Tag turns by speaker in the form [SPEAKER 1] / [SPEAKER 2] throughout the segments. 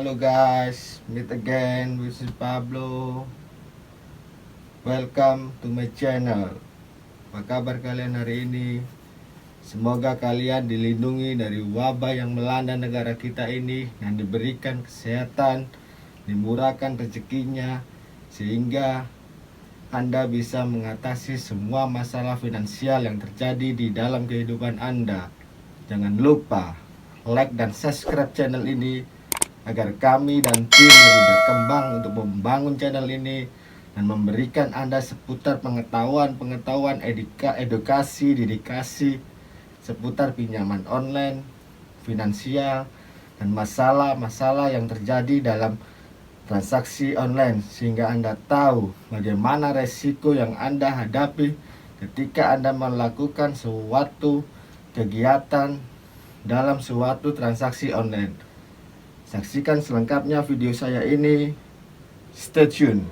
[SPEAKER 1] Halo guys, meet again with Pablo. Welcome to my channel. Apa kabar kalian hari ini? Semoga kalian dilindungi dari wabah yang melanda negara kita ini, dan diberikan kesehatan, dimurahkan rezekinya, sehingga Anda bisa mengatasi semua masalah finansial yang terjadi di dalam kehidupan Anda. Jangan lupa like dan subscribe channel ini agar kami dan tim lebih berkembang untuk membangun channel ini dan memberikan Anda seputar pengetahuan, edukasi, dedikasi seputar pinjaman online, finansial, dan masalah-masalah yang terjadi dalam transaksi online, sehingga Anda tahu bagaimana resiko yang Anda hadapi ketika Anda melakukan suatu kegiatan dalam suatu transaksi online. Saksikan selengkapnya video saya ini. Stay tune.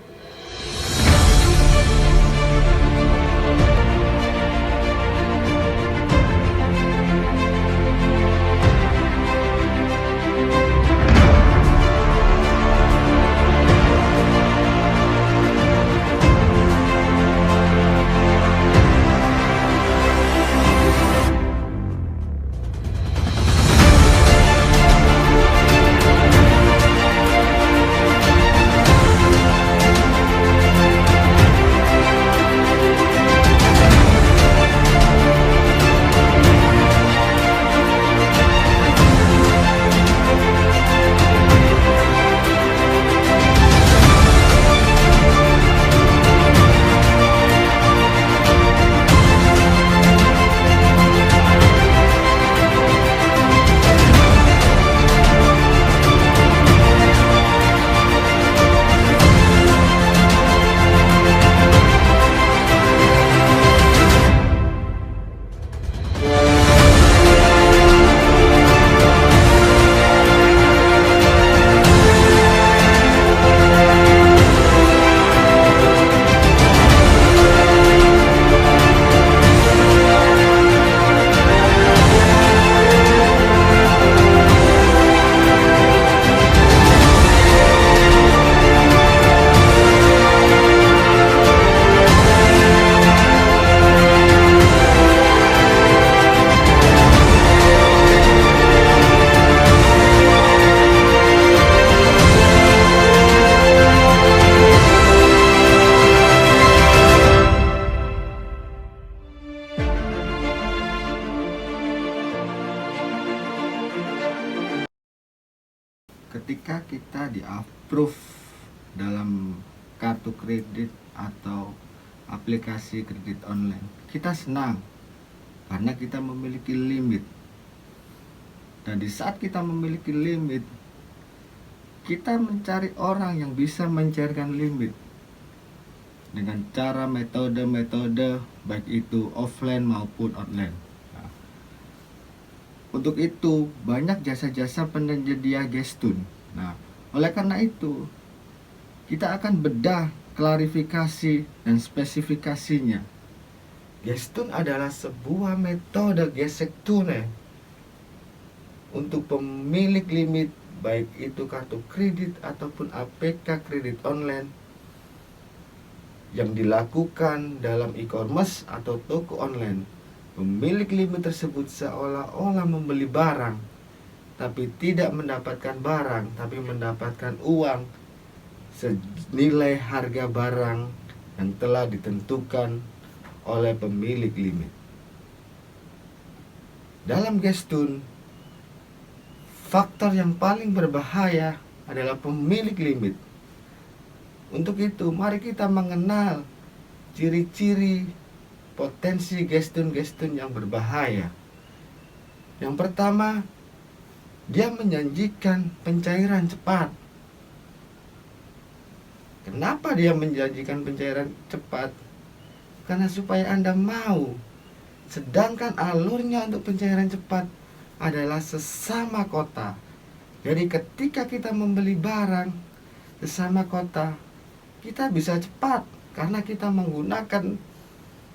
[SPEAKER 1] Ketika kita di-approve dalam kartu kredit atau aplikasi kredit online, kita senang karena kita memiliki limit. Dan di saat kita memiliki limit, kita mencari orang yang bisa mencairkan limit dengan cara metode-metode baik itu offline maupun online. Untuk itu banyak jasa-jasa penyedia gestun. Nah, oleh karena itu kita akan bedah klarifikasi dan spesifikasinya. Gestun adalah sebuah metode gesek tunai untuk pemilik limit, baik itu kartu kredit ataupun APK kredit online, yang dilakukan dalam e-commerce atau toko online. Pemilik limit tersebut seolah-olah membeli barang, tapi tidak mendapatkan barang, tapi mendapatkan uang senilai harga barang yang telah ditentukan oleh pemilik limit. Dalam gestun, faktor yang paling berbahaya adalah pemilik limit. Untuk itu, mari kita mengenal ciri-ciri potensi gestun-gestun yang berbahaya. Yang pertama, dia menjanjikan pencairan cepat. Kenapa dia menjanjikan pencairan cepat? Karena supaya Anda mau. Sedangkan alurnya untuk pencairan cepat adalah sesama kota. Jadi ketika kita membeli barang sesama kota, kita bisa cepat karena kita menggunakan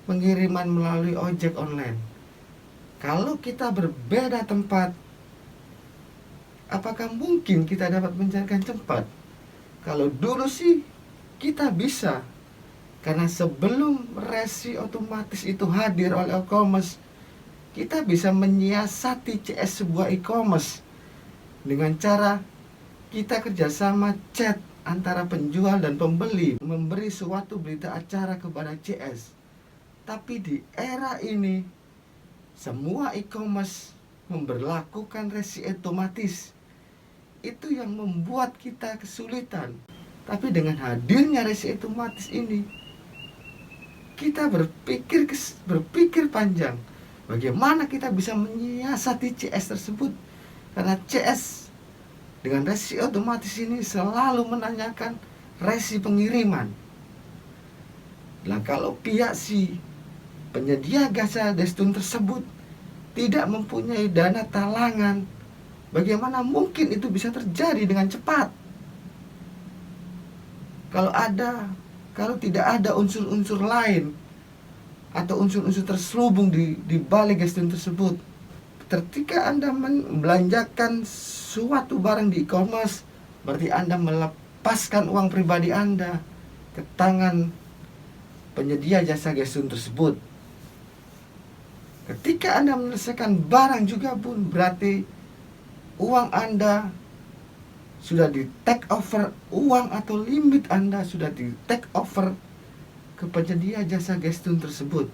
[SPEAKER 1] pengiriman melalui ojek online. Kalau kita berbeda tempat, apakah mungkin kita dapat menjalankan cepat? Kalau dulu sih kita bisa, karena sebelum resi otomatis itu hadir oleh e-commerce, kita bisa menyiasati CS sebuah e-commerce dengan cara kita kerjasama chat antara penjual dan pembeli, memberi suatu berita acara kepada CS. Tapi di era ini, semua e-commerce memberlakukan resi otomatis. Itu yang membuat kita kesulitan. Tapi dengan hadirnya resi otomatis ini, kita berpikir panjang. Bagaimana kita bisa menyiasati CS tersebut? Karena CS dengan resi otomatis ini selalu menanyakan resi pengiriman. Nah, kalau pihak si penyedia jasa Destun tersebut tidak mempunyai dana talangan, bagaimana mungkin itu bisa terjadi dengan cepat? Kalau tidak ada unsur-unsur lain atau unsur-unsur terselubung di balik Destun tersebut. Ketika Anda membelanjakan suatu barang di e-commerce, berarti Anda melepaskan uang pribadi Anda ke tangan penyedia jasa Destun tersebut. Ketika Anda menyelesaikan barang juga pun berarti uang Anda sudah di take over, uang atau limit Anda sudah di take over ke penyedia jasa Destun tersebut.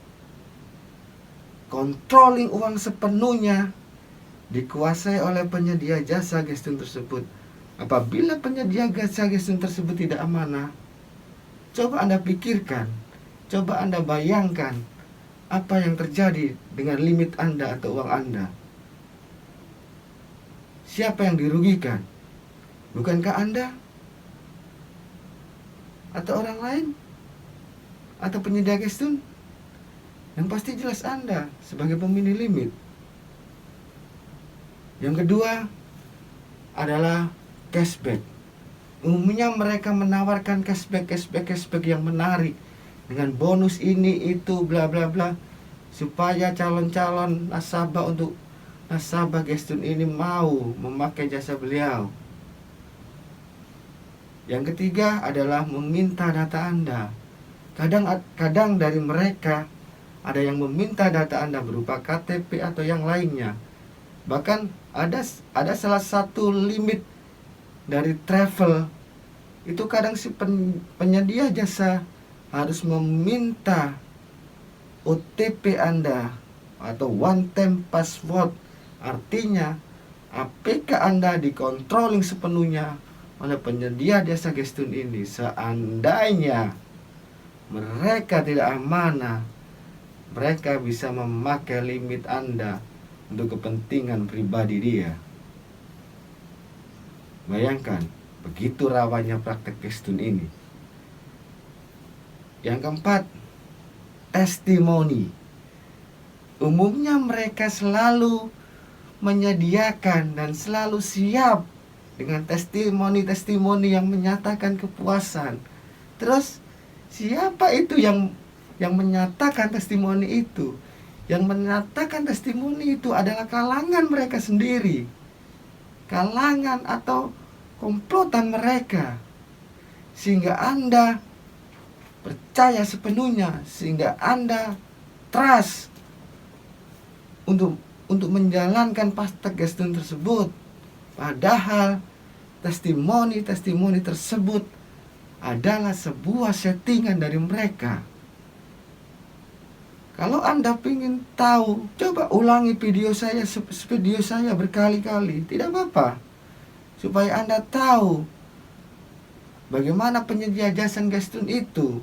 [SPEAKER 1] Controlling uang sepenuhnya dikuasai oleh penyedia jasa Destun tersebut. Apabila penyedia jasa Destun tersebut tidak amanah, coba Anda pikirkan, coba Anda bayangkan apa yang terjadi dengan limit Anda atau uang Anda. Siapa yang dirugikan? Bukankah Anda? Atau orang lain? Atau penyedia Destun? Yang pasti jelas Anda sebagai pemilik limit. Yang kedua adalah cashback. Umumnya mereka menawarkan cashback yang menarik dengan bonus ini itu bla bla bla, supaya calon-calon nasabah Destun ini mau memakai jasa beliau. Yang ketiga adalah meminta data Anda. Kadang dari mereka ada yang meminta data Anda berupa KTP atau yang lainnya. Bahkan ada salah satu limit dari travel itu, kadang si penyedia jasa harus meminta OTP Anda atau one time password. Artinya APK Anda dikontrolling sepenuhnya oleh penyedia jasa Destun ini. Seandainya mereka tidak amanah, mereka bisa memakai limit Anda untuk kepentingan pribadi dia. Bayangkan, begitu rawanya praktek Destun ini. Yang keempat, testimoni. Umumnya mereka selalu menyediakan dan selalu siap dengan testimoni yang menyatakan kepuasan. Terus siapa itu yang menyatakan testimoni itu? Yang menyatakan testimoni itu adalah kalangan mereka sendiri, kalangan atau komplotan mereka, sehingga Anda percaya sepenuhnya, sehingga Anda trust untuk menjalankan praktek Destun tersebut. Padahal testimoni tersebut adalah sebuah settingan dari mereka. Kalau Anda ingin tahu, coba ulangi video saya berkali-kali, tidak apa-apa, supaya Anda tahu bagaimana penyedia jasa Destun itu.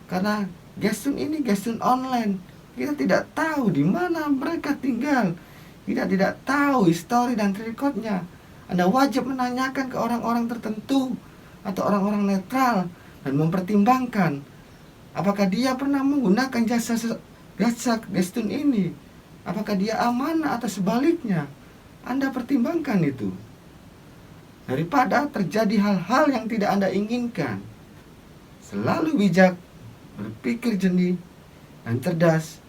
[SPEAKER 1] Karena Destun ini Destun online, kita tidak tahu di mana mereka tinggal, kita tidak tahu histori dan recordnya. Anda wajib menanyakan ke orang-orang tertentu atau orang-orang netral dan mempertimbangkan apakah dia pernah menggunakan jasa Destun ini, apakah dia amanah atau sebaliknya. Anda pertimbangkan itu, daripada terjadi hal-hal yang tidak Anda inginkan. Selalu bijak, berpikir jernih dan cerdas,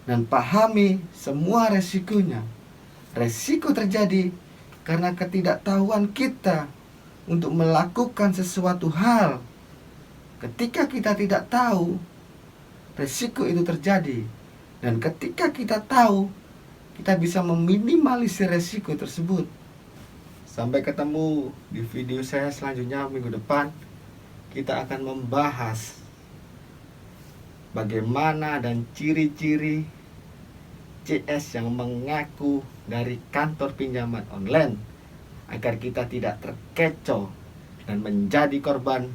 [SPEAKER 1] dan pahami semua resikonya. Resiko terjadi karena ketidaktahuan kita untuk melakukan sesuatu hal. Ketika kita tidak tahu, resiko itu terjadi. Dan ketika kita tahu, kita bisa meminimalisir resiko tersebut. Sampai ketemu di video saya selanjutnya minggu depan. Kita akan membahas bagaimana dan ciri-ciri CS yang mengaku dari kantor pinjaman online, agar kita tidak terkecoh dan menjadi korban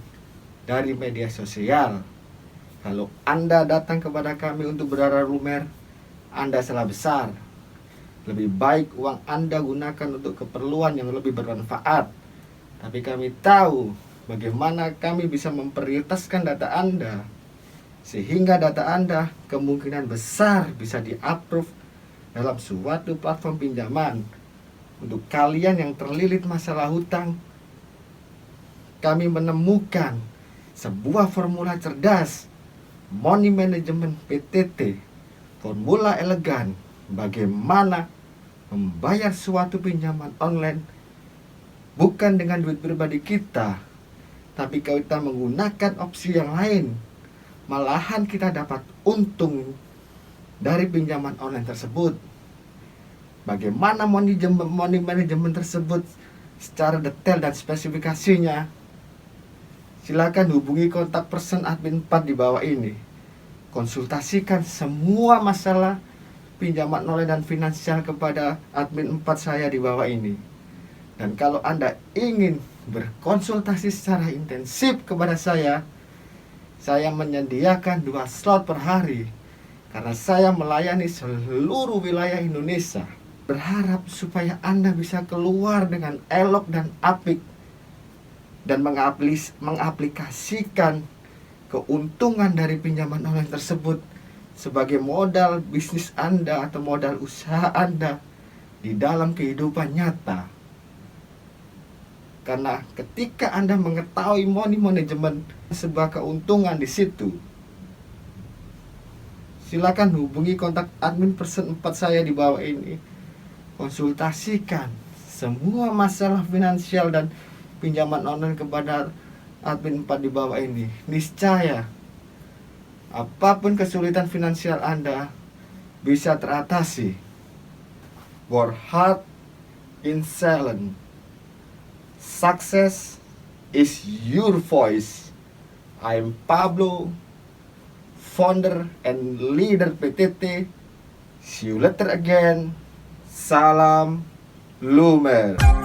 [SPEAKER 1] dari media sosial. Kalau Anda datang kepada kami untuk berharap lumer, Anda salah besar. Lebih baik uang Anda gunakan untuk keperluan yang lebih bermanfaat. Tapi kami tahu bagaimana kami bisa memprioritaskan data Anda, sehingga data Anda kemungkinan besar bisa di-approve dalam suatu platform pinjaman. Untuk kalian yang terlilit masalah hutang, kami menemukan sebuah formula cerdas, Money Management PTT, formula elegan bagaimana membayar suatu pinjaman online bukan dengan duit pribadi kita, tapi kita menggunakan opsi yang lain. Malahan kita dapat untung dari pinjaman online tersebut. Bagaimana money management tersebut secara detail dan spesifikasinya, silakan hubungi kontak person admin 4 di bawah ini. Konsultasikan semua masalah pinjaman online dan finansial kepada admin 4 saya di bawah ini. Dan kalau Anda ingin berkonsultasi secara intensif kepada saya menyediakan 2 slot per hari, karena saya melayani seluruh wilayah Indonesia. Berharap supaya Anda bisa keluar dengan elok dan apik dan mengaplikasikan keuntungan dari pinjaman online tersebut sebagai modal bisnis Anda atau modal usaha Anda di dalam kehidupan nyata. Karena ketika Anda mengetahui money management sebuah keuntungan di situ, silakan hubungi kontak admin person 4 saya di bawah ini. Konsultasikan semua masalah finansial dan pinjaman online kepada admin 4 di bawah ini. Niscaya apapun kesulitan finansial Anda bisa teratasi. Work hard in silence. Success is your voice. I'm Pablo, founder and leader PTT. See you later again. Salam lumer.